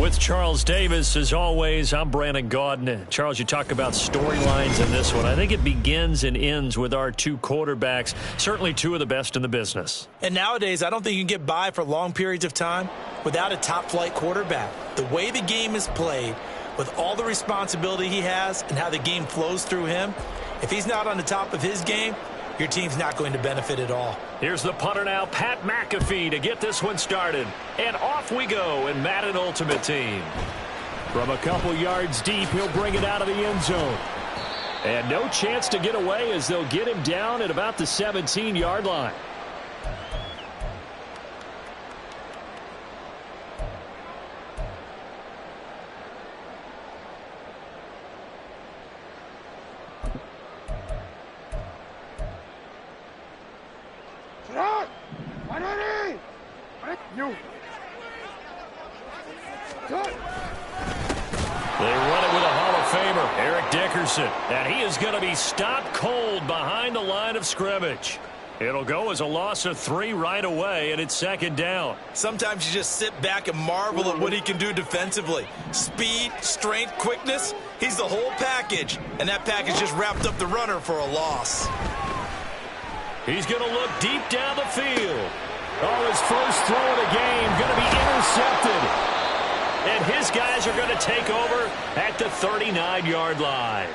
With Charles Davis, as always, I'm Brandon Gaudin. Charles, you talk about storylines in this one. I think it begins and ends with our two quarterbacks, certainly two of the best in the business. And nowadays, I don't think you can get by for long periods of time without a top-flight quarterback. The way the game is played, with all the responsibility he has and how the game flows through him, if he's not on the top of his game, your team's not going to benefit at all. Here's the punter now, Pat McAfee, to get this one started. And off we go in Madden Ultimate Team. From a couple yards deep, he'll bring it out of the end zone. And no chance to get away as they'll get him down at about the 17-yard line. And he is going to be stopped cold behind the line of scrimmage. It'll go as a loss of 3 right away, and it's second down. Sometimes you just sit back and marvel at what he can do defensively. Speed, strength, quickness, he's the whole package. And that package just wrapped up the runner for a loss. He's going to look deep down the field. Oh, his first throw of the game going to be intercepted. And his guys are going to take over at the 39-yard line.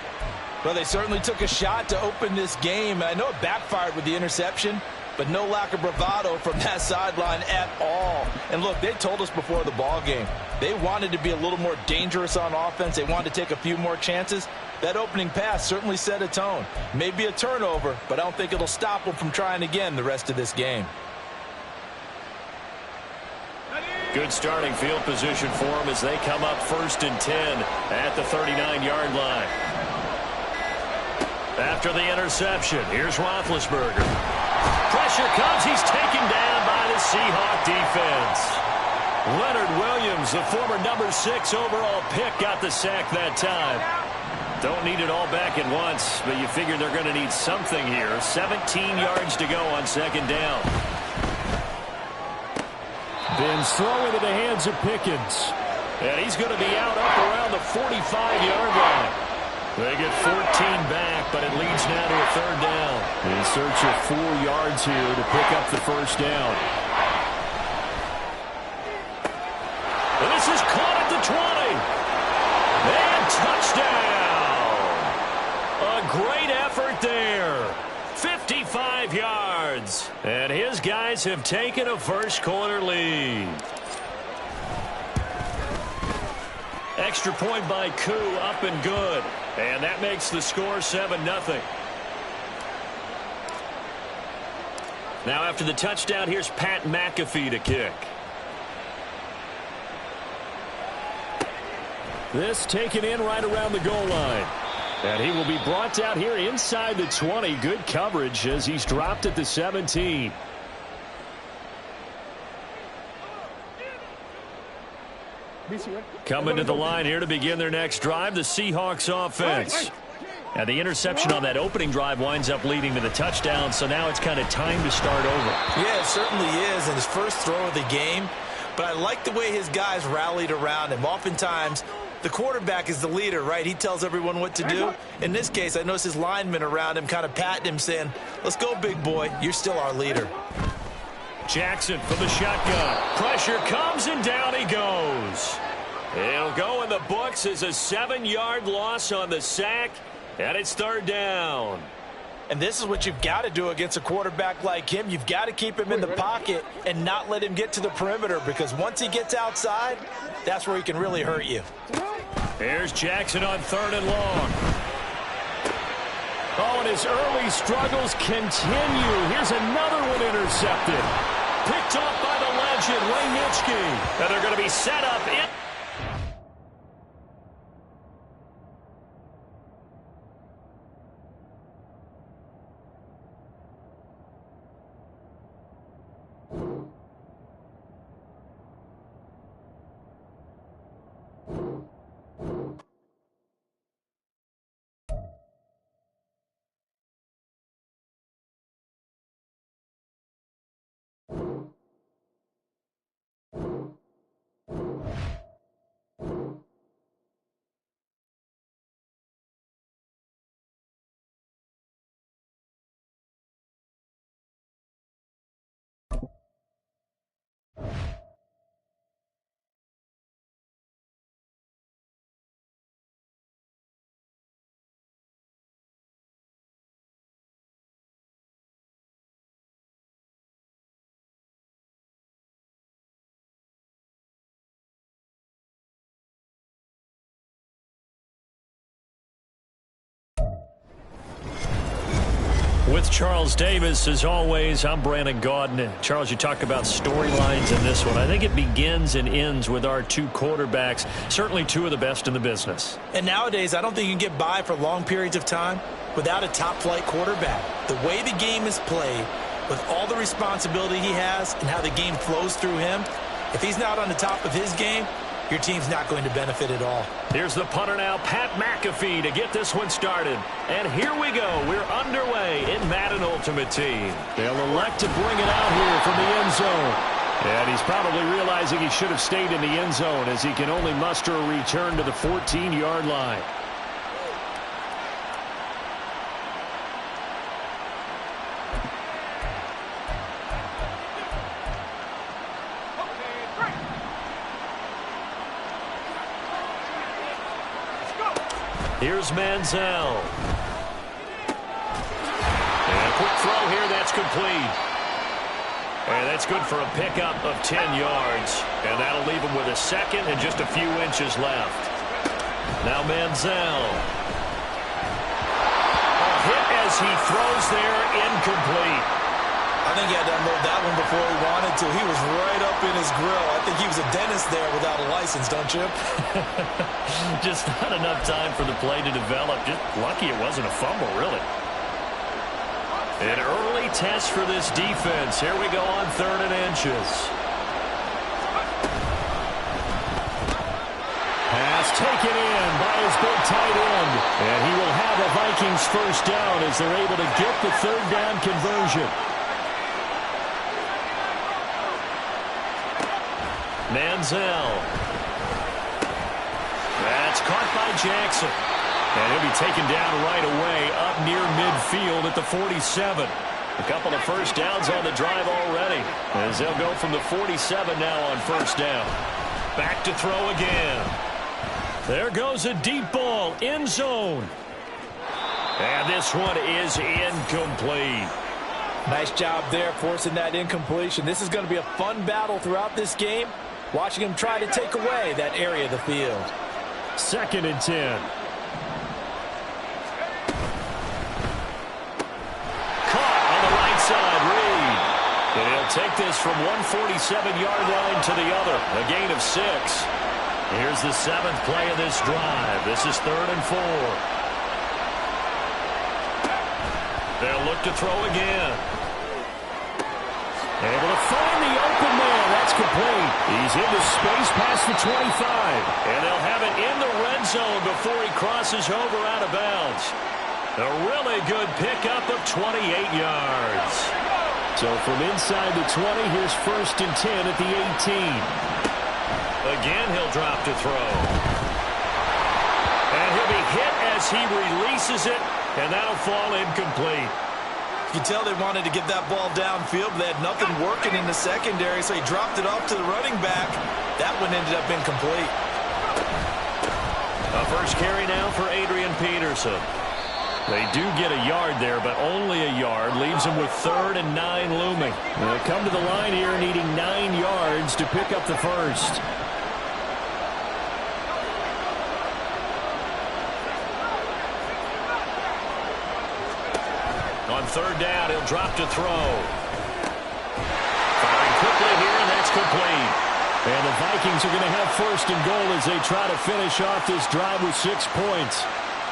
Well, they certainly took a shot to open this game. I know it backfired with the interception, but no lack of bravado from that sideline at all. And look, they told us before the ball game, they wanted to be a little more dangerous on offense. They wanted to take a few more chances. That opening pass certainly set a tone. Maybe a turnover, but I don't think it'll stop them from trying again the rest of this game. Good starting field position for them as they come up 1st and 10 at the 39-yard line. After the interception, here's Roethlisberger. Pressure comes. He's taken down by the Seahawk defense. Leonard Williams, the former number 6 overall pick, got the sack that time. Don't need it all back at once, but you figure they're going to need something here. 17 yards to go on second down. Ben's throw into the hands of Pickens. And he's going to be out up around the 45-yard line. They get 14 back, but it leads now to a third down. In search of 4 yards here to pick up the first down. And this is caught at the 20. And touchdown. A great effort there. 55 yards. And his guys have taken a first-quarter lead. Extra point by Koo, up and good. And that makes the score 7-0. Now after the touchdown, here's Pat McAfee to kick. This taken in right around the goal line. And he will be brought down here inside the 20. Good coverage as he's dropped at the 17. Coming to the line here to begin their next drive, the Seahawks offense. And the interception on that opening drive winds up leading to the touchdown, so now it's kind of time to start over. Yeah, it certainly is, and his first throw of the game. But I like the way his guys rallied around him. Oftentimes, the quarterback is the leader, right? He tells everyone what to do. In this case, I noticed his linemen around him kind of patting him, saying, let's go, big boy. You're still our leader. Jackson from the shotgun. Pressure comes, and down he goes. It'll go in the books as a 7-yard loss on the sack, and it's third down. And this is what you've got to do against a quarterback like him. You've got to keep him in the pocket and not let him get to the perimeter, because once he gets outside, that's where he can really hurt you. Here's Jackson on 3rd and long. Oh, and his early struggles continue. Here's another one intercepted. Picked off by the legend, Ray Nitschke. And they're going to be set up in... with Charles Davis. As always, I'm Brandon Gaudin. Charles, you talk about storylines in this one. I think it begins and ends with our two quarterbacks, certainly two of the best in the business. And nowadays, I don't think you can get by for long periods of time without a top-flight quarterback. The way the game is played, with all the responsibility he has and how the game flows through him, if he's not on the top of his game, your team's not going to benefit at all. Here's the punter now, Pat McAfee, to get this one started. And here we go. We're underway in Madden Ultimate Team. They'll elect to bring it out here from the end zone. And he's probably realizing he should have stayed in the end zone as he can only muster a return to the 14-yard line. Here's Manziel. And a quick throw here, that's complete. And that's good for a pickup of 10 yards. And that'll leave him with a second and just a few inches left. Now Manziel. A hit as he throws there, incomplete. I think he had to unload that one before he wanted to. He was right up in his grill. I think he was a dentist there without a license, don't you? Just not enough time for the play to develop. Just lucky it wasn't a fumble, really. An early test for this defense. Here we go on 3rd and inches. Pass taken in by his big tight end. And he will have a Vikings first down as they're able to get the 3rd down conversion. Manziel. That's caught by Jackson. And he'll be taken down right away up near midfield at the 47. A couple of first downs on the drive already, as they'll go from the 47 now on first down. Back to throw again. There goes a deep ball, end zone. And this one is incomplete. Nice job there forcing that incompletion. This is going to be a fun battle throughout this game, watching him try to take away that area of the field. 2nd and 10. Caught on the right side, Reed. And he'll take this from 147-yard line to the other, a gain of 6. Here's the 7th play of this drive. This is 3rd and 4. They'll look to throw again. Able to find the open man. That's complete. He's into space past the 25. And they'll have it in the red zone before he crosses over out of bounds. A really good pickup of 28 yards. So from inside the 20, here's 1st and 10 at the 18. Again, he'll drop to throw. And he'll be hit as he releases it, and that'll fall incomplete. You can tell they wanted to get that ball downfield, but they had nothing working in the secondary, so he dropped it off to the running back. That one ended up incomplete. A first carry now for Adrian Peterson. They do get a yard there, but only a yard. Leaves him with 3rd and 9 looming. They'll come to the line here needing 9 yards to pick up the first. On 3rd down, he'll drop to throw. Firing quickly here, and that's complete. And the Vikings are going to have 1st and goal as they try to finish off this drive with 6 points.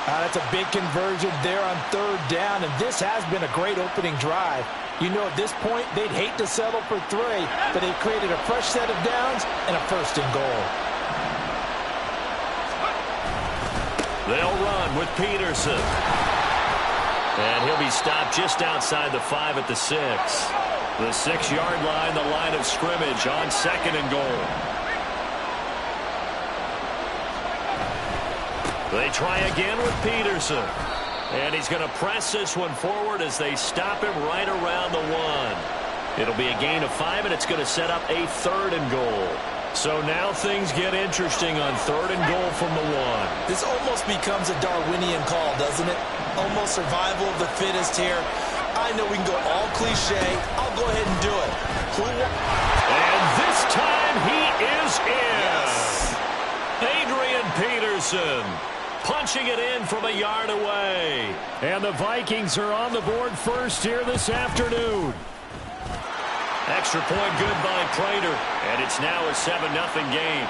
That's a big conversion there on 3rd down, and this has been a great opening drive. You know, at this point, they'd hate to settle for 3, but they've created a fresh set of downs and a 1st and goal. They'll run with Peterson. And he'll be stopped just outside the 5 at the 6. The 6-yard line, the line of scrimmage on 2nd and goal. They try again with Peterson. And he's going to press this one forward as they stop him right around the 1. It'll be a gain of 5, and it's going to set up a 3rd and goal. So now things get interesting on 3rd and goal from the 1. This almost becomes a Darwinian call, doesn't it? Almost survival of the fittest here. I know we can go all cliche. I'll go ahead and do it. And this time he is in. Yes. Adrian Peterson. punching it in from a yard away. And the Vikings are on the board first here this afternoon. Extra point good by Prater, and it's now a 7-0 game.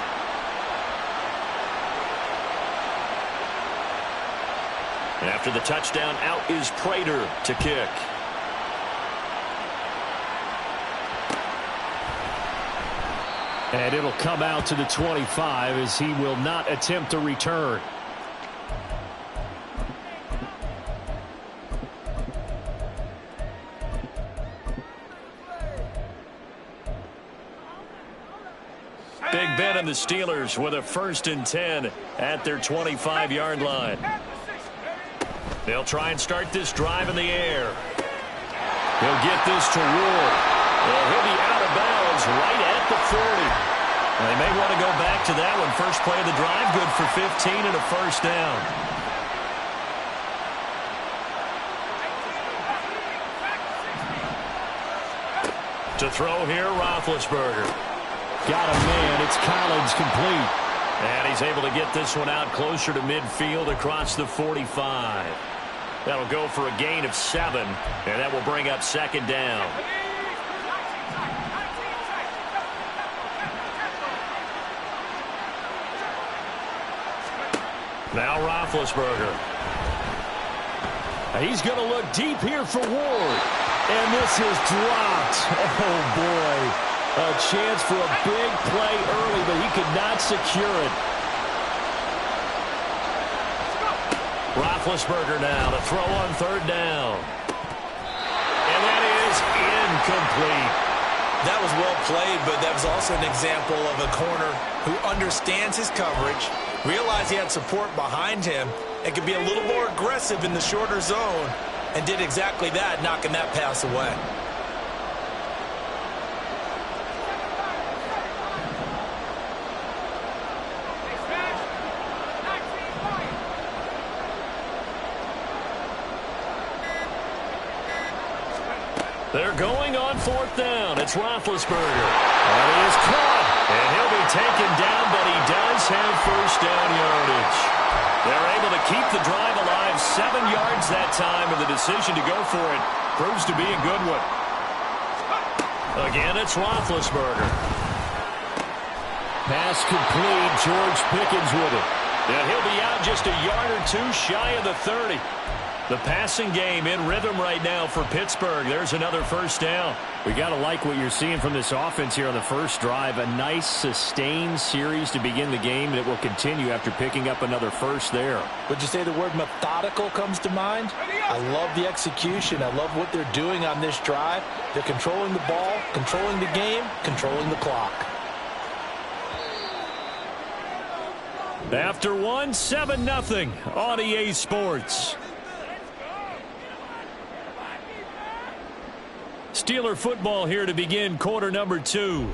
After the touchdown, out is Prater to kick. And it'll come out to the 25 as he will not attempt a return. Big Ben and the Steelers with a 1st and 10 at their 25-yard line. They'll try and start this drive in the air. He'll get this to Ward. Well, he'll be out of bounds right at the 40. They may want to go back to that one. First play of the drive, good for 15 and a 1st down. To throw here, Roethlisberger. Got a man. It's Collins complete. And he's able to get this one out closer to midfield across the 45. That'll go for a gain of 7, and that will bring up 2nd down. Now Roethlisberger. He's going to look deep here for Ward. And this is dropped. Oh, boy. A chance for a big play early, but he could not secure it. Roethlisberger now to throw on 3rd down. And that is incomplete. That was well played, but that was also an example of a corner who understands his coverage, realized he had support behind him, and could be a little more aggressive in the shorter zone, and did exactly that, knocking that pass away. They're going on 4th down. It's Roethlisberger. And he is caught. And he'll be taken down, but he does have 1st down yardage. They're able to keep the drive alive. 7 yards that time, and the decision to go for it proves to be a good one. Again, it's Roethlisberger. Pass complete. George Pickens with it. And he'll be out just a yard or 2 shy of the 30. The passing game in rhythm right now for Pittsburgh. There's another 1st down. We got to like what you're seeing from this offense here on the first drive. A nice, sustained series to begin the game, and it will continue after picking up another 1st there. Would you say the word methodical comes to mind? I love the execution. I love what they're doing on this drive. They're controlling the ball, controlling the game, controlling the clock. After 7-0 on EA Sports. Steeler football here to begin quarter number 2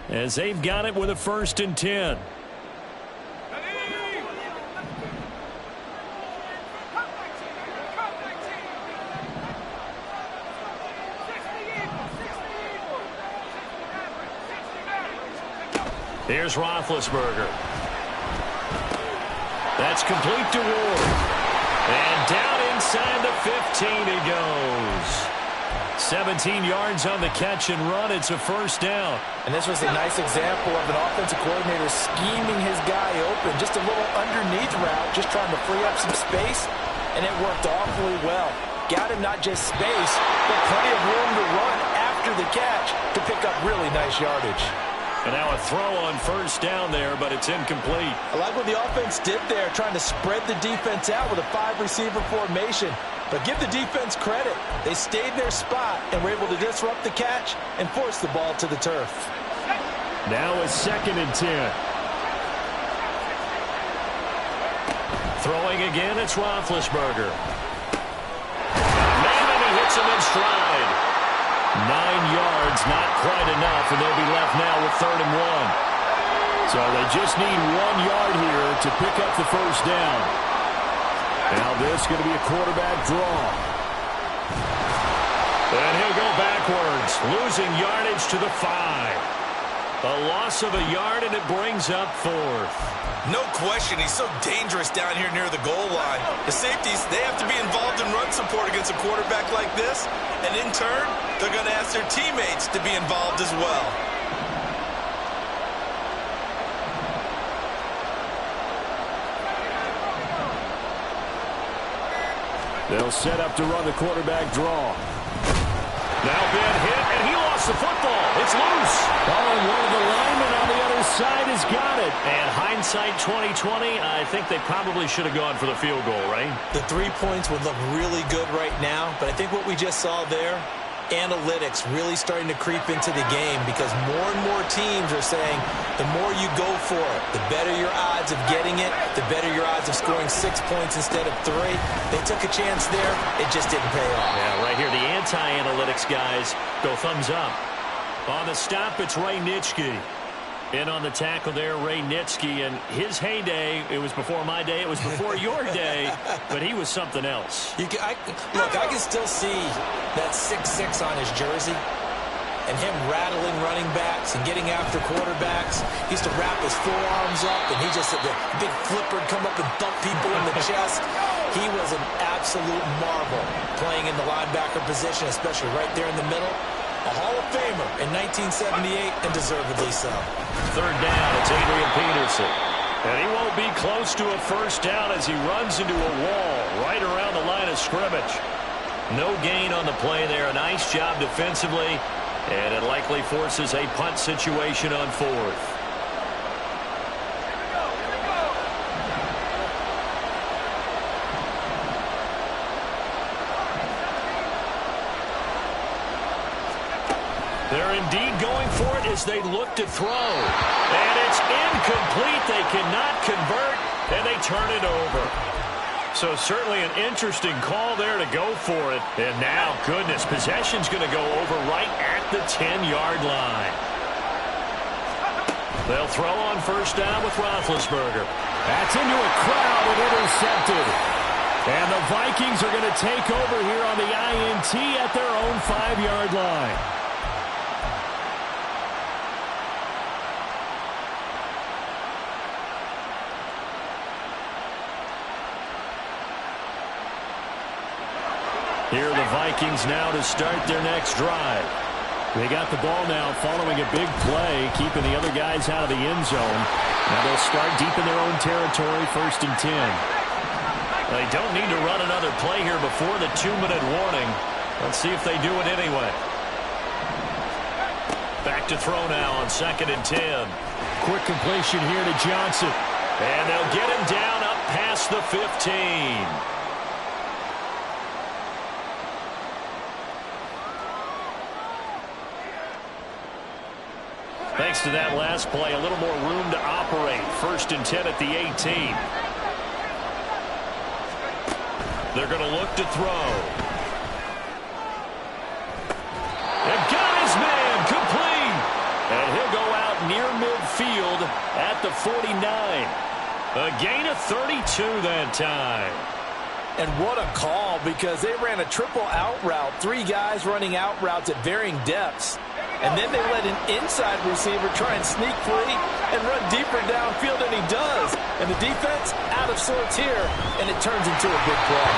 as they've got it with a 1st and 10. Here's Roethlisberger. That's complete to Ward. And down inside the 15 he goes. 17 yards on the catch and run. It's a 1st down. And this was a nice example of an offensive coordinator scheming his guy open. Just a little underneath route, just trying to free up some space, and it worked awfully well. Got him not just space, but plenty of room to run after the catch to pick up really nice yardage. And now a throw on 1st down there, but it's incomplete. I like what the offense did there, trying to spread the defense out with a 5-receiver formation. But give the defense credit. They stayed in their spot and were able to disrupt the catch and force the ball to the turf. Now a 2nd and 10. Throwing again, it's Roethlisberger. Man, and he hits him in stride. 9 yards, not quite enough, and they'll be left now with 3rd and 1. So they just need 1 yard here to pick up the 1st down. Now this is going to be a quarterback draw. And he'll go backwards, losing yardage to the 5. A loss of a yard, and it brings up fourth. No question, he's so dangerous down here near the goal line. The safeties, they have to be involved in run support against a quarterback like this. And in turn, they're going to ask their teammates to be involved as well. They'll set up to run the quarterback draw. Now Ben hit, and he lost the football. It's loose. Oh, and one of the linemen on the other side has got it. And hindsight 2020, I think they probably should have gone for the field goal, right? The 3 points would look really good right now, but I think what we just saw there, analytics really starting to creep into the game because more and more teams are saying the more you go for it, the better your odds of getting it, the better your odds of scoring 6 points instead of 3. They took a chance there. It just didn't pay off. Yeah, right here, the anti-analytics guys go thumbs up. On the stop, it's Ray Nitschke. In on the tackle there, Ray Nitschke, and his heyday, it was before my day, it was before your day, but he was something else. Look, I can still see that 6'6" on his jersey and him rattling running backs and getting after quarterbacks. He used to wrap his forearms up, and he just, the big flipper would come up and thump people in the chest. He was an absolute marvel playing in the linebacker position, especially right there in the middle. A Hall of Famer in 1978, and deservedly so. Third down, it's Adrian Peterson. And he won't be close to a first down as he runs into a wall right around the line of scrimmage. No gain on the play there. A nice job defensively, and it likely forces a punt situation on fourth. They're indeed going for it as they look to throw. And it's incomplete. They cannot convert, and they turn it over. So certainly an interesting call there to go for it. And now, goodness, possession's going to go over right at the 10-yard line. They'll throw on first down with Roethlisberger. That's into a crowd and intercepted. And the Vikings are going to take over here on the INT at their own 5-yard line. Here are the Vikings now to start their next drive. They got the ball now following a big play, keeping the other guys out of the end zone. Now they'll start deep in their own territory, 1st and 10. They don't need to run another play here before the 2-minute warning. Let's see if they do it anyway. Back to throw now on 2nd and 10. Quick completion here to Johnson. And they'll get him down up past the 15. Thanks to that last play, a little more room to operate. 1st and 10 at the 18. They're going to look to throw. And got his man complete. And he'll go out near midfield at the 49. A gain of 32 that time. And what a call, because they ran a triple out route. 3 guys running out routes at varying depths. And then they let an inside receiver try and sneak free and run deeper downfield, and he does. And the defense out of sorts here, and it turns into a big play.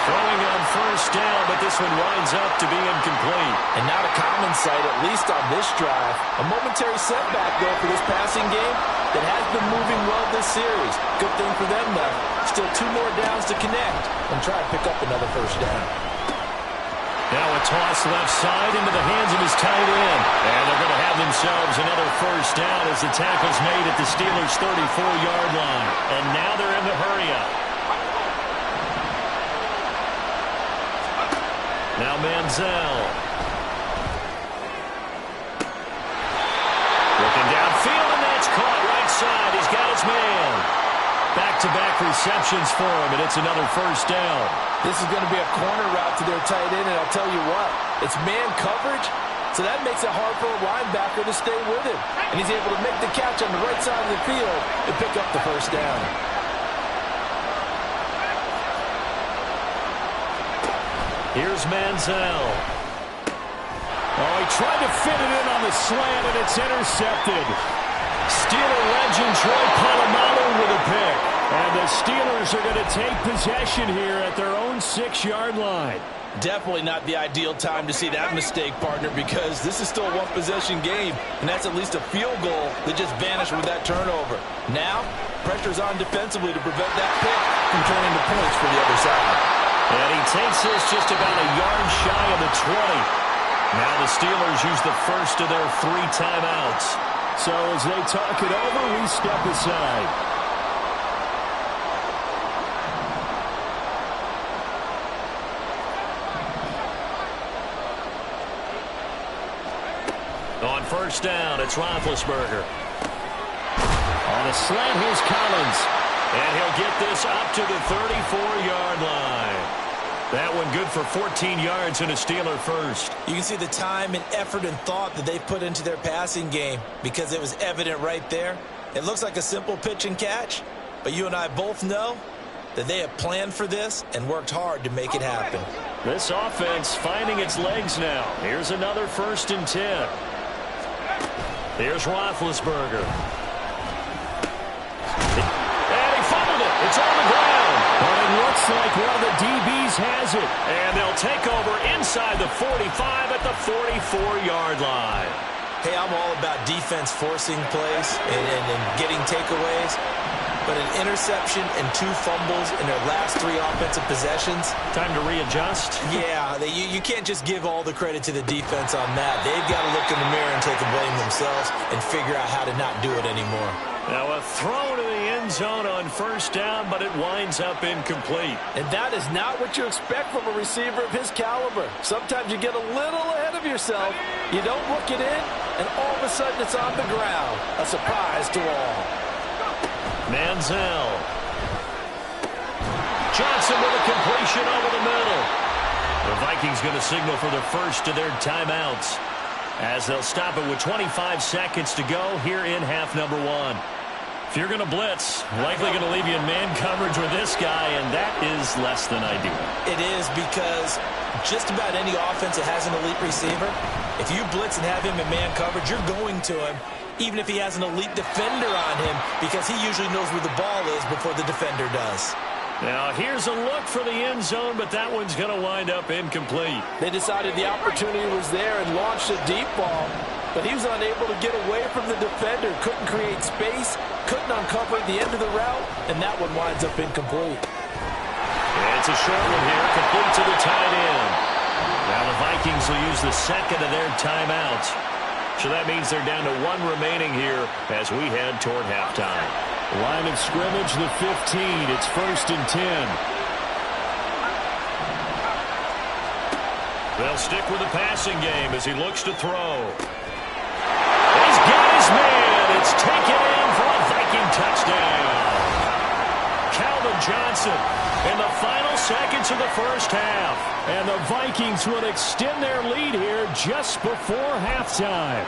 Throwing on first down, but this one winds up to be incomplete. And not a common sight, at least on this drive. A momentary setback, though, for this passing game that has been moving well this series. Good thing for them, though. Still 2 more downs to connect and try to pick up another first down. Now a toss left side into the hands of his tight end. And they're going to have themselves another first down as the tackle's made at the Steelers' 34-yard line. And now they're in the hurry-up. Now Manziel. Looking downfield, and that's caught right side. He's got his man. Back-to-back receptions for him, and it's another first down. This is going to be a corner route to their tight end, and I'll tell you what, it's man coverage, so that makes it hard for a linebacker to stay with him. And he's able to make the catch on the right side of the field and pick up the first down. Here's Manziel. Oh, he tried to fit it in on the slant, and it's intercepted. Steeler legend Troy Polamalu with a pick. And the Steelers are going to take possession here at their own 6-yard line. Definitely not the ideal time to see that mistake, partner, because this is still a one-possession game, and that's at least a field goal that just vanished with that turnover. Now, pressure's on defensively to prevent that pick from turning to points for the other side. And he takes this just about a yard shy of the 20. Now the Steelers use the first of their 3 timeouts. So as they talk it over, we step aside. On first down, it's Roethlisberger. On a slant, here's Collins. And he'll get this up to the 34-yard line. That one good for 14 yards and a Steeler first. You can see the time and effort and thought that they've put into their passing game because it was evident right there. It looks like a simple pitch and catch, but you and I both know that they have planned for this and worked hard to make it happen. This offense finding its legs now. Here's another 1st and 10. Here's Roethlisberger. And he fumbled it. It's on the ground. But it looks like one of the DBs has it. And they'll take over inside the 45 at the 44-yard line. Hey, I'm all about defense forcing plays and getting takeaways. But an interception and 2 fumbles in their last 3 offensive possessions. Time to readjust? Yeah, you can't just give all the credit to the defense on that. They've got to look in the mirror and take the blame themselves and figure out how to not do it anymore. Now a throw to the end zone on first down, but it winds up incomplete. And that is not what you expect from a receiver of his caliber. Sometimes you get a little ahead of yourself. You don't look it in, and all of a sudden it's on the ground. A surprise to all. Manziel. Johnson with a completion over the middle. The Vikings going to signal for the first of their timeouts as they'll stop it with 25 seconds to go here in half number 1. If you're going to blitz, likely going to leave you in man coverage with this guy, and that is less than ideal. It is because just about any offense that has an elite receiver, if you blitz and have him in man coverage, you're going to him, even if he has an elite defender on him, because he usually knows where the ball is before the defender does. Now, here's a look for the end zone, but that one's going to wind up incomplete. They decided the opportunity was there and launched a deep ball, but he was unable to get away from the defender, couldn't create space, couldn't uncover the end of the route, and that one winds up incomplete. It's a short one here, complete to the tight end. Now the Vikings will use the second of their timeouts. So that means they're down to 1 remaining here as we head toward halftime. Line of scrimmage, the 15. It's 1st and 10. They'll stick with the passing game as he looks to throw. He's got his man. It's taken in for a Viking touchdown. Calvin Johnson in the final seconds of the first half. And the Vikings will extend their lead here just before halftime.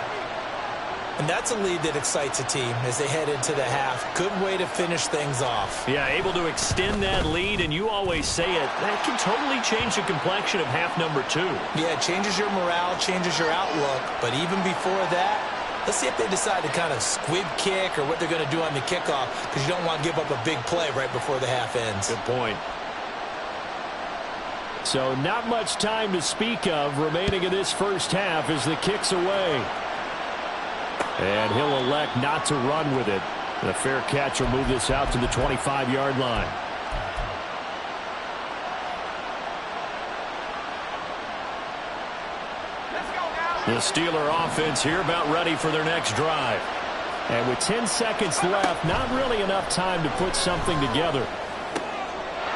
And that's a lead that excites a team as they head into the half. Good way to finish things off. Yeah, able to extend that lead, and you always say it, that can totally change the complexion of half number 2. Yeah, it changes your morale, changes your outlook. But even before that, let's see if they decide to kind of squib kick or what they're going to do on the kickoff, because you don't want to give up a big play right before the half ends. Good point. So not much time to speak of remaining in this first half as the kick's away. And he'll elect not to run with it. The fair catch will move this out to the 25-yard line. The Steeler offense here about ready for their next drive. And with 10 seconds left, not really enough time to put something together.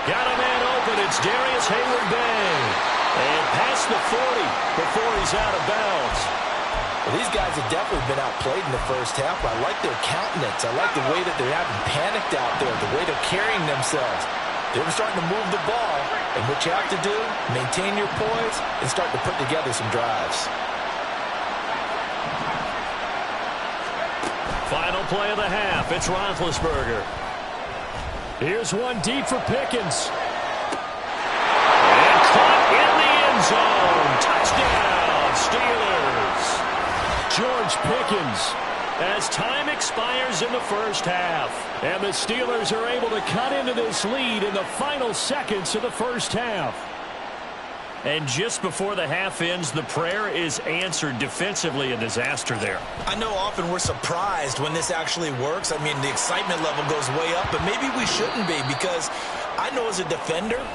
Got a man open. It's Darius Hayward-Bay. And past the 40 before he's out of bounds. Well, these guys have definitely been outplayed in the first half. I like their countenance. I like the way that they're having panicked out there, the way they're carrying themselves. They're starting to move the ball. And what you have to do, maintain your poise and start to put together some drives. Final play of the half. It's Roethlisberger. Here's one deep for Pickens. And caught in the end zone. Touchdown, Steelers. George Pickens as time expires in the first half. And the Steelers are able to cut into this lead in the final seconds of the first half. And just before the half ends, the prayer is answered defensively. A disaster there. I know often we're surprised when this actually works. I mean, the excitement level goes way up, but maybe we shouldn't be, because I know as a defender,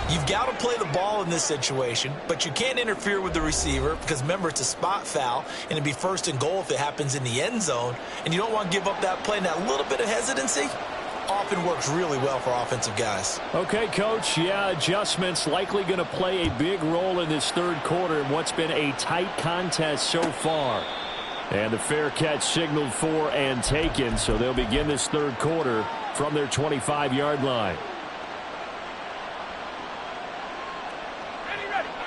you've got to play the ball in this situation, but you can't interfere with the receiver because, remember, it's a spot foul, and it'd be first and goal if it happens in the end zone, and you don't want to give up that play. And that little bit of hesitancy often works really well for offensive guys. Okay, Coach, yeah, adjustments likely going to play a big role in this third quarter in what's been a tight contest so far. And the fair catch signaled for and taken, so they'll begin this third quarter from their 25-yard line.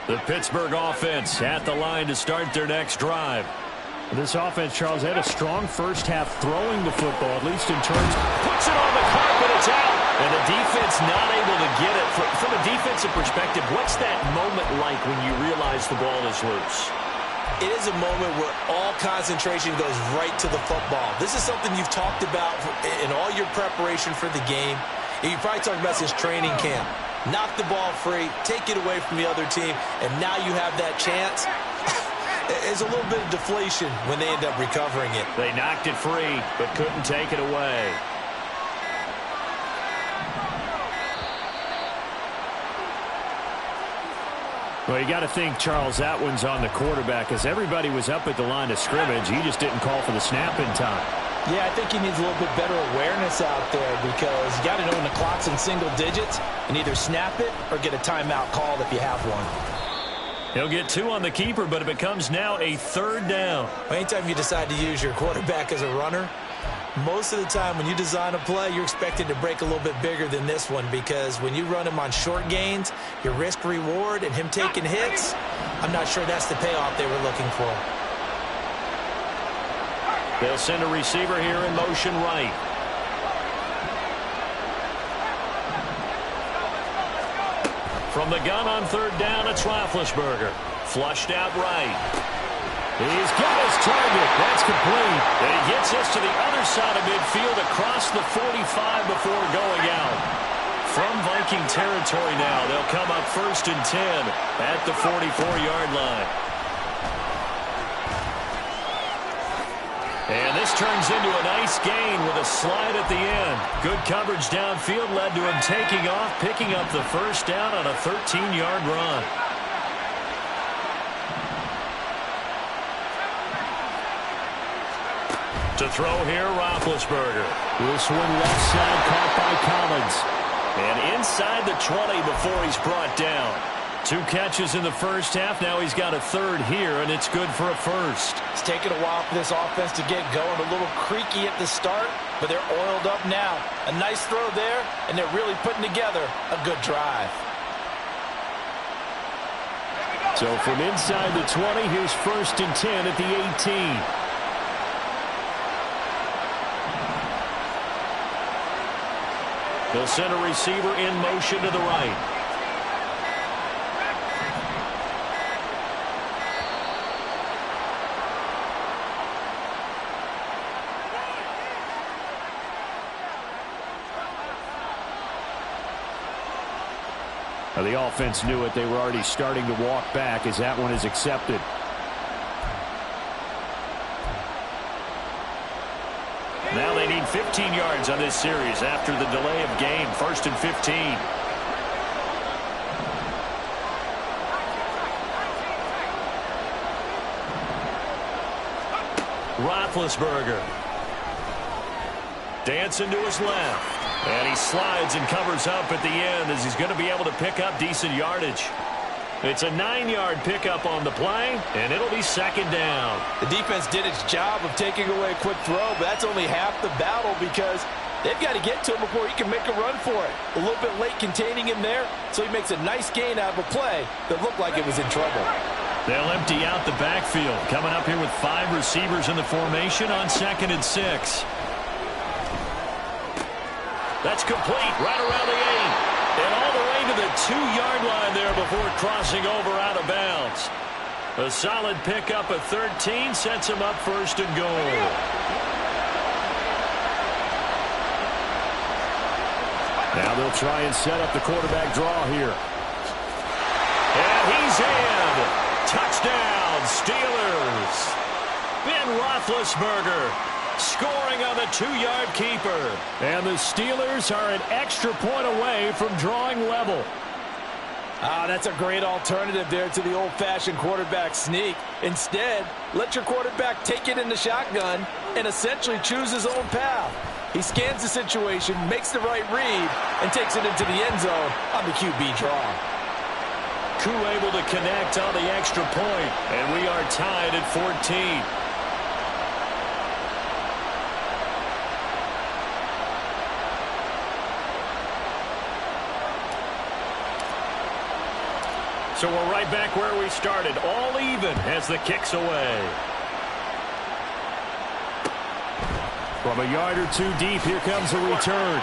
The Pittsburgh offense at the line to start their next drive. This offense, Charles, had a strong first half throwing the football, at least in terms. Puts it on the carpet, it's out. And the defense not able to get it. From a defensive perspective, what's that moment like when you realize the ball is loose? It is a moment where all concentration goes right to the football. This is something you've talked about in all your preparation for the game. You probably talked about since training camp. Knock the ball free, take it away from the other team, and now you have that chance. There's a little bit of deflation when they end up recovering it. They knocked it free, but couldn't take it away. Well, you got to think, Charles, that one's on the quarterback, as everybody was up at the line of scrimmage. He just didn't call for the snap in time. Yeah, I think he needs a little bit better awareness out there, because you got to know when the clock's in single digits and either snap it or get a timeout called if you have one. He'll get 2 on the keeper, but it becomes now a third down. Anytime you decide to use your quarterback as a runner, most of the time when you design a play, you're expected to break a little bit bigger than this one, because when you run him on short gains, your risk-reward and him taking hits, I'm not sure that's the payoff they were looking for. They'll send a receiver here in motion right. From the gun on third down, it's Roethlisberger. Flushed out right. He's got his target. That's complete. And he gets us to the other side of midfield across the 45 before going out. From Viking territory now, they'll come up 1st and 10 at the 44-yard line. And this turns into a nice gain with a slide at the end. Good coverage downfield led to him taking off, picking up the first down on a 13-yard run. To throw here, Roethlisberger. This one left side caught by Collins. And inside the 20 before he's brought down. 2 catches in the first half. Now he's got a third here, and it's good for a first. It's taken a while for this offense to get going. A little creaky at the start, but they're oiled up now. A nice throw there, and they're really putting together a good drive. So from inside the 20, here's 1st and 10 at the 18. They'll send a receiver in motion to the right. Now the offense knew it. They were already starting to walk back as that one is accepted. Now they need 15 yards on this series after the delay of game. 1st and 15. Roethlisberger. Dancing to his left. And he slides and covers up at the end as he's going to be able to pick up decent yardage. It's a 9-yard pickup on the play, and it'll be 2nd down. The defense did its job of taking away a quick throw, but that's only half the battle, because they've got to get to him before he can make a run for it. A little bit late containing him there, so he makes a nice gain out of a play that looked like it was in trouble. They'll empty out the backfield. Coming up here with 5 receivers in the formation on 2nd and 6. That's complete right around the 8. And all the way to the 2-yard line there before crossing over out of bounds. A solid pickup of 13 sets him up first and goal. Now they'll try and set up the quarterback draw here. And he's in. Touchdown, Steelers. Ben Roethlisberger scoring on the 2-yard keeper. And the Steelers are an extra point away from drawing level. That's a great alternative there to the old-fashioned quarterback sneak. Instead, let your quarterback take it in the shotgun and essentially choose his own path. He scans the situation, makes the right read, and takes it into the end zone on the QB draw. Koo able to connect on the extra point, and we are tied at 14. So we're right back where we started, all even as the kick's away. From a yard or two deep, here comes a return.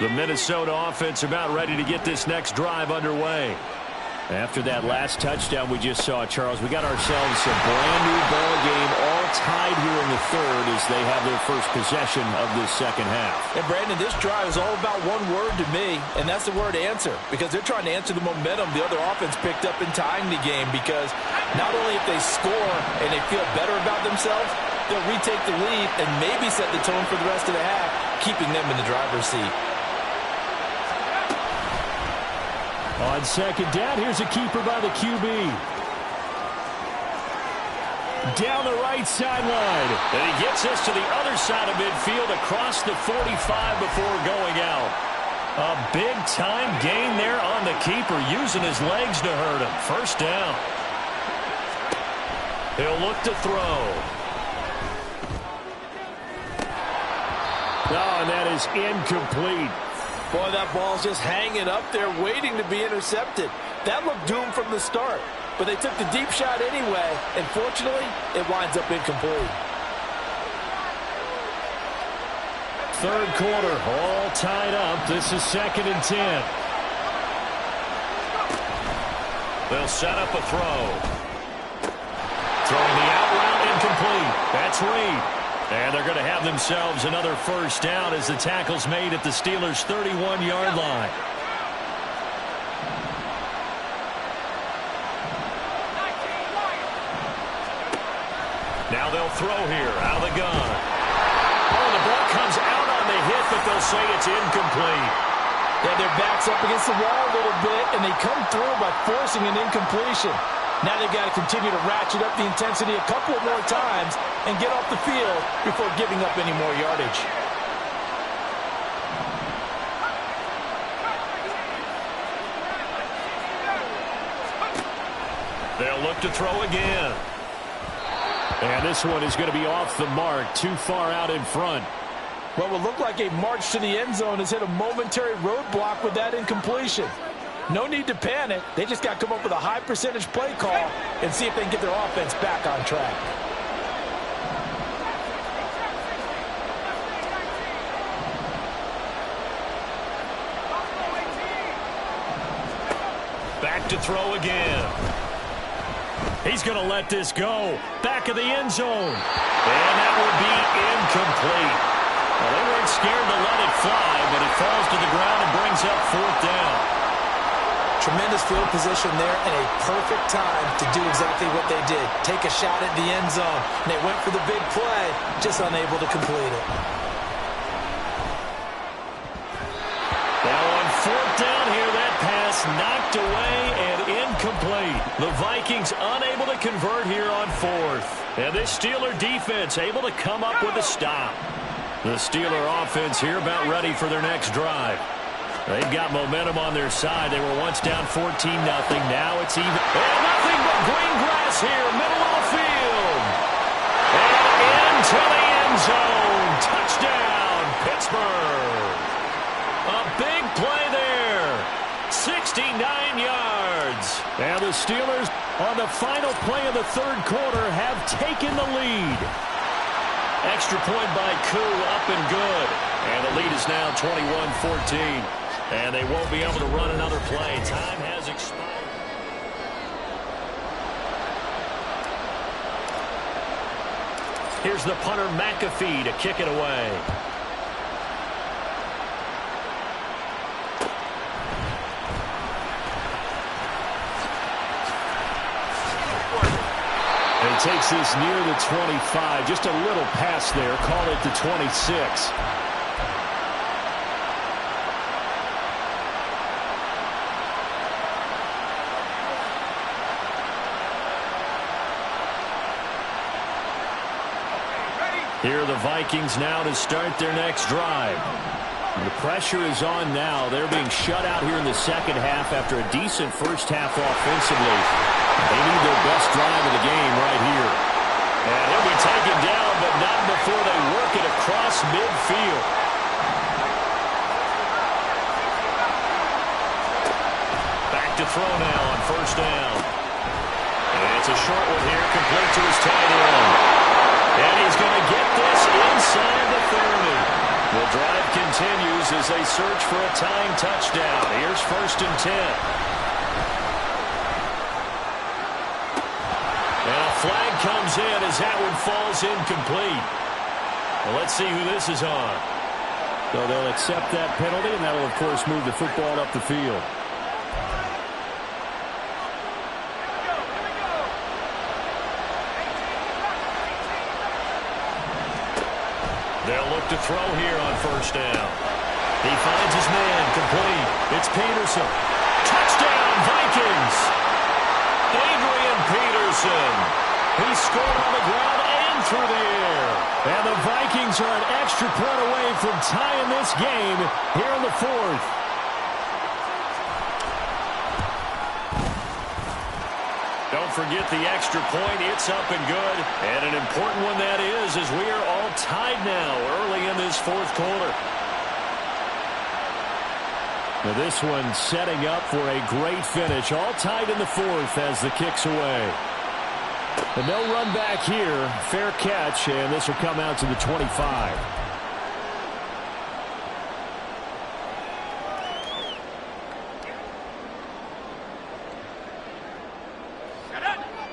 The Minnesota offense about ready to get this next drive underway. After that last touchdown we just saw, Charles, we got ourselves a brand-new ball game, all tied here in the third as they have their first possession of this second half. And, Brandon, this drive is all about one word to me, and that's the word answer, because they're trying to answer the momentum the other offense picked up in tying the game, because not only if they score and they feel better about themselves, they'll retake the lead and maybe set the tone for the rest of the half, keeping them in the driver's seat. On second down, here's a keeper by the QB. Down the right sideline. And he gets us to the other side of midfield across the 45 before going out. A big-time gain there on the keeper, using his legs to hurt him. First down. He'll look to throw. Oh, and that is incomplete. Boy, that ball's just hanging up there waiting to be intercepted. That looked doomed from the start, but they took the deep shot anyway, and fortunately, it winds up incomplete. Third quarter, all tied up. This is 2nd and 10. They'll set up a throw. Throwing the out route incomplete. That's Reed. And they're going to have themselves another first down as the tackle's made at the Steelers' 31-yard line. Now they'll throw here out of the gun. Oh, the ball comes out on the hit, but they'll say it's incomplete. Yeah, their back's up against the wall a little bit, and they come through by forcing an incompletion. Now they've got to continue to ratchet up the intensity a couple more times and get off the field before giving up any more yardage. They'll look to throw again. And this one is going to be off the mark, too far out in front. What will look like a march to the end zone has hit a momentary roadblock with that incompletion. No need to panic. They just got to come up with a high percentage play call and see if they can get their offense back on track. Back to throw again. He's going to let this go. Back of the end zone. And that will be incomplete. Well, they weren't scared to let it fly, but it falls to the ground and brings up 4th down. Tremendous field position there and a perfect time to do exactly what they did. Take a shot at the end zone. And they went for the big play, just unable to complete it. Now on 4th down here, that pass knocked away and incomplete. The Vikings unable to convert here on 4th. And this Steeler defense able to come up with a stop. The Steeler offense here about ready for their next drive. They've got momentum on their side. They were once down 14-0. Now it's even. And nothing but green grass here, middle of the field. And into the end zone. Touchdown, Pittsburgh. A big play there. 69 yards. And the Steelers, on the final play of the third quarter, have taken the lead. Extra point by Koo, up and good. And the lead is now 21-14. And they won't be able to run another play. Time has expired. Here's the punter, McAfee, to kick it away. And he takes this near the 25. Just a little pass there. Call it the 26. Here are the Vikings now to start their next drive. The pressure is on now. They're being shut out here in the second half after a decent first half offensively. They need their best drive of the game right here. And he'll be taken down, but not before they work it across midfield. Back to throw now on first down. And it's a short one here, complete to his tight end. And he's going to get this inside the 30. The drive continues as they search for a tying touchdown. Here's first and 10. And a flag comes in as that one falls incomplete. Well, let's see who this is on. So they'll accept that penalty, and that will, of course, move the football up the field. They'll look to throw here on first down. He finds his man, complete. It's Peterson. Touchdown, Vikings! Adrian Peterson. He scored on the ground and through the air. And the Vikings are an extra point away from tying this game here in the fourth. Don't forget the extra point. It's up and good. And an important one that is, as we are all tied now early in this fourth quarter. Now this one setting up for a great finish. All tied in the fourth as the kick's away. But no run back here. Fair catch, and this will come out to the 25.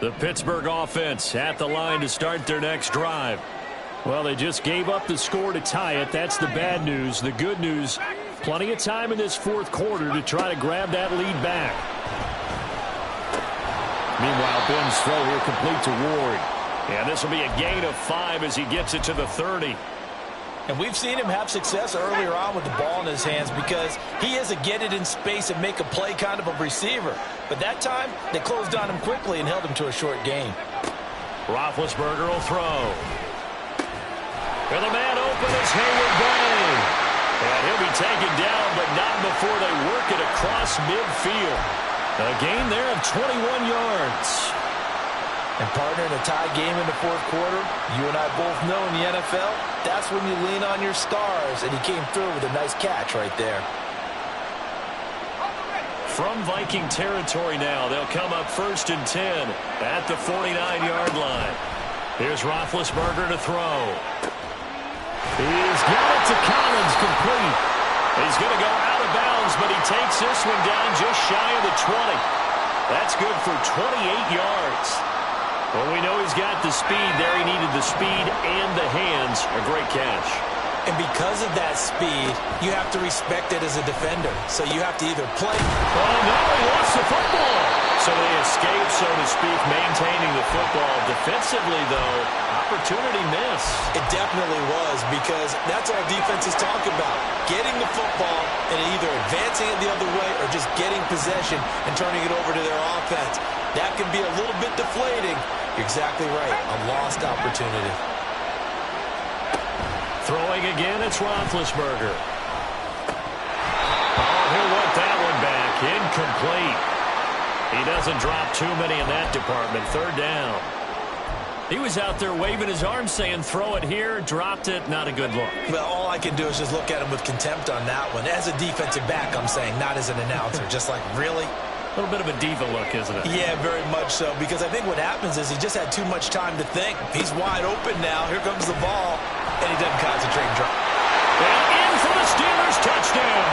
The Pittsburgh offense at the line to start their next drive. Well, they just gave up the score to tie it. That's the bad news. The good news, plenty of time in this fourth quarter to try to grab that lead back. Meanwhile, Ben's throw here complete to Ward. And this will be a gain of 5 as he gets it to the 30. And we've seen him have success earlier on with the ball in his hands because he is a get it in space and make a play kind of a receiver. But that time, they closed on him quickly and held him to a short gain. Roethlisberger will throw. And the man open is Hayward Bay. And he'll be taken down, but not before they work it across midfield. A gain there of 21 yards. And partner, in a tie game in the fourth quarter, you and I both know in the NFL, that's when you lean on your stars, and he came through with a nice catch right there. From Viking territory now, they'll come up first and 10 at the 49-yard line. Here's Roethlisberger to throw. He's got it to Collins, complete. He's going to go out of bounds, but he takes this one down just shy of the 20. That's good for 28 yards. Well, we know he's got the speed there. He needed the speed and the hands. A great catch. And because of that speed, you have to respect it as a defender. So you have to either play. Oh, no, he lost the football. So they escape, so to speak, maintaining the football. Defensively, though, opportunity miss. It definitely was, because that's all defenses talk about. Getting the football and either advancing it the other way or just getting possession and turning it over to their offense. That can be a little bit deflating. You're exactly right. A lost opportunity. Throwing again, it's Roethlisberger. Oh, he'll want that one back. Incomplete. He doesn't drop too many in that department. Third down. He was out there waving his arms saying, throw it here, dropped it, not a good look. Well, all I can do is just look at him with contempt on that one. As a defensive back, I'm saying, not as an announcer. Just like, really? A little bit of a diva look, isn't it? Yeah, very much so, because I think what happens is he just had too much time to think. He's wide open now. Here comes the ball, and he doesn't concentrate and drop. And in for the Steelers touchdown.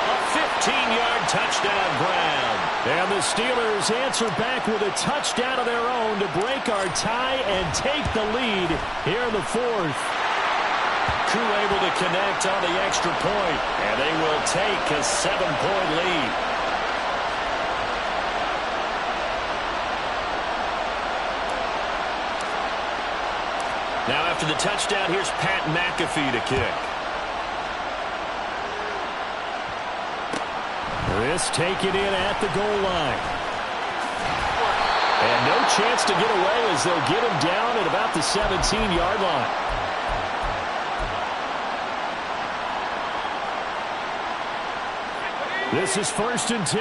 A 15-yard touchdown grab. And the Steelers answer back with a touchdown of their own to break our tie and take the lead here in the fourth. Crew able to connect on the extra point, and they will take a 7-point lead. Now after the touchdown, here's Pat McAfee to kick. This taken in at the goal line. And no chance to get away as they'll get him down at about the 17-yard line. This is 1st and 10.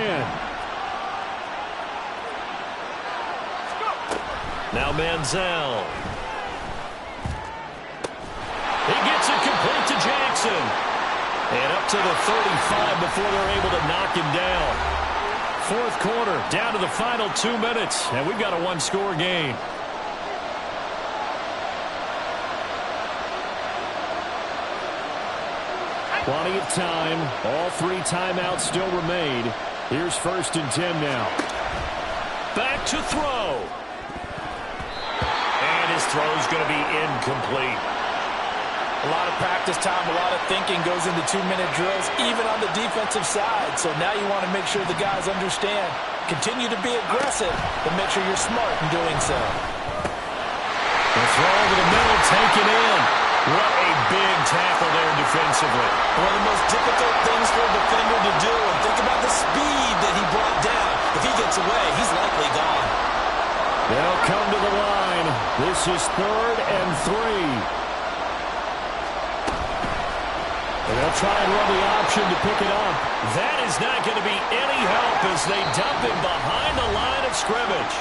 Now Manziel. He gets it complete to Jackson. And up to the 35 before they're able to knock him down. Fourth quarter, down to the final 2 minutes. And we've got a one-score game. Plenty of time. All 3 timeouts still remain. Here's 1st and 10 now. Back to throw. And his throw's going to be incomplete. A lot of practice time, a lot of thinking goes into 2-minute drills, even on the defensive side. So now you want to make sure the guys understand. Continue to be aggressive, but make sure you're smart in doing so. The throw over the middle, taken in. What a big tackle there defensively. One of the most difficult things for a defender to do. And think about the speed that he brought down. If he gets away, he's likely gone. They'll come to the line. This is 3rd and 3. And they'll try and run the option to pick it up. That is not going to be any help as they dump him behind the line of scrimmage.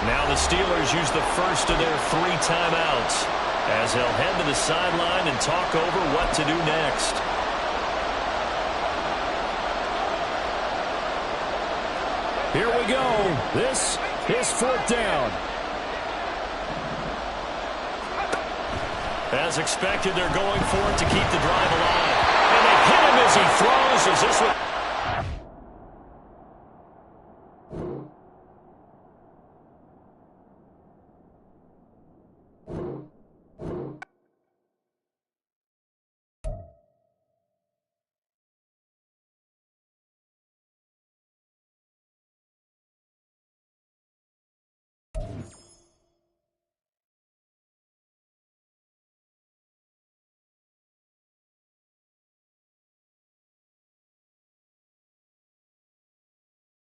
Now the Steelers use the first of their 3 timeouts as they'll head to the sideline and talk over what to do next. Here we go. This is 4th down. As expected, they're going for it to keep the drive alive. And they hit him as he throws. Is this what...